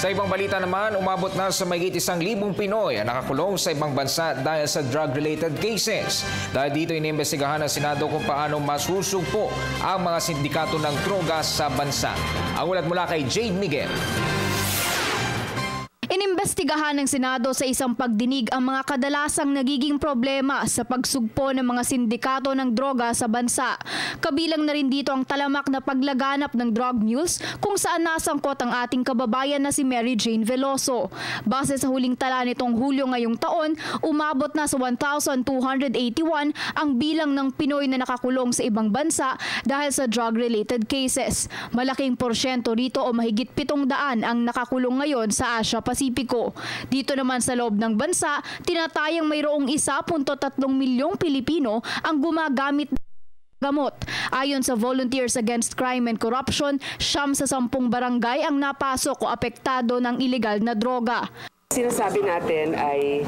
Sa ibang balita naman, umabot na sa mahigit 1,000 Pinoy ang nakakulong sa ibang bansa dahil sa drug-related cases. Dahil dito inimbestigahan ng Senado kung paano masusugpo ang mga sindikato ng droga sa bansa. Ang ulat mula kay Jade Miguel. Inimbestigahan ng Senado sa isang pagdinig ang mga kadalasang nagiging problema sa pagsugpo ng mga sindikato ng droga sa bansa. Kabilang na rin dito ang talamak na paglaganap ng drug mules kung saan nasangkot ang ating kababayan na si Mary Jane Veloso. Base sa huling tala nitong Hulyo ngayong taon, umabot na sa 1,281 ang bilang ng Pinoy na nakakulong sa ibang bansa dahil sa drug-related cases. Malaking porsyento rito o mahigit 700 ang nakakulong ngayon sa Asia Pasipiko. Dito naman sa loob ng bansa, tinatayang mayroong 1.3 milyong Pilipino ang gumagamit ng gamot. Ayon sa Volunteers Against Crime and Corruption, 9 sa 10 barangay ang napasok o apektado ng ilegal na droga. Sinasabi natin ay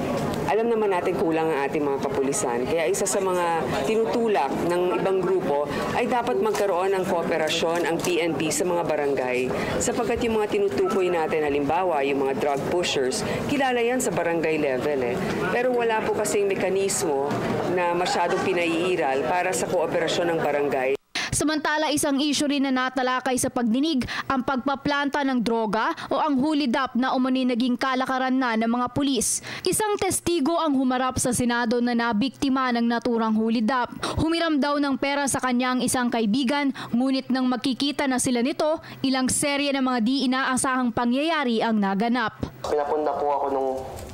alam naman natin kulang ang ating mga kapulisan. Kaya isa sa mga tinutulak ng ibang grupo ay dapat magkaroon ng kooperasyon ang PNP sa mga barangay. Sapagkat yung mga tinutukoy natin, halimbawa yung mga drug pushers, kilala yan sa barangay level. Pero wala po kasing mekanismo na masyadong pinaiiral para sa kooperasyon ng barangay. Samantala, isang issue rin na natalakay sa pagdinig ang pagpaplanta ng droga o ang hulidap na umani naging kalakaran na ng mga pulis. Isang testigo ang humarap sa Senado na nabiktima ng naturang hulidap. Humiram daw ng pera sa kanyang isang kaibigan, ngunit nang magkikita na sila nito, ilang serye ng mga di inaasahang pangyayari ang naganap. Pinapunta po ako nung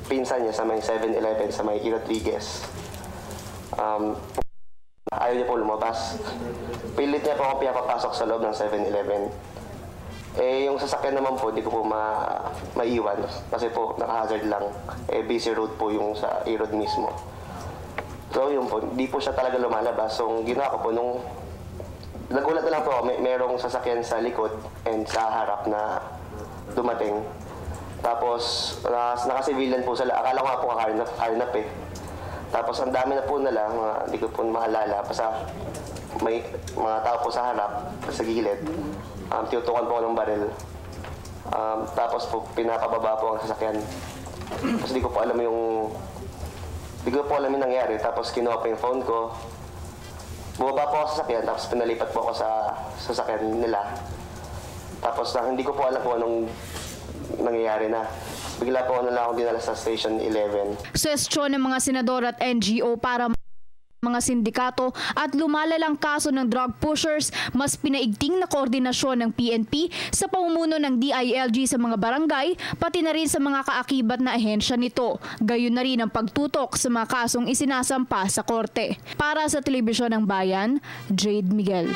pinsan niya sa may 7-Eleven sa may Rodriguez. Ayaw niya po lumabas. Pilit niya po ako pinapapasok sa loob ng 7-Eleven. Yung sasakyan naman po, di ko po maiwan. Kasi po, naka-hazard lang. Busy road po yung sa A-road mismo. So yun po, di po siya talaga lumalabas. So ginawa ko po nung nagulat na lang po ako, merong sasakyan sa likod and sa harap na dumating. Tapos, naka-civilian po sila. Akala ko nga po kakarnap eh. Tapos ang dami na po nila, hindi ko po maalala, basta may mga tao po sa harap, sa gilid. Tinutukan po ako ng baril. Tapos po pinapababa po ang sasakyan. Tapos di ko po alam yung nangyari. Tapos kinuha po yung phone ko. Bumaba po ako sa sasakyan, tapos pinalipat po ako sa sasakyan nila. Tapos hindi ko po alam po anong nangyayari na. Bigla po na lang ako dinala sa Station 11. Suwestyon ng mga senador at NGO para mga sindikato at lumalalang kaso ng drug pushers, mas pinaigting na koordinasyon ng PNP sa pamumuno ng DILG sa mga barangay, pati na rin sa mga kaakibat na ahensya nito. Gayon na rin ang pagtutok sa mga kasong isinasampa sa korte. Para sa Telebisyon ng Bayan, Jade Miguel.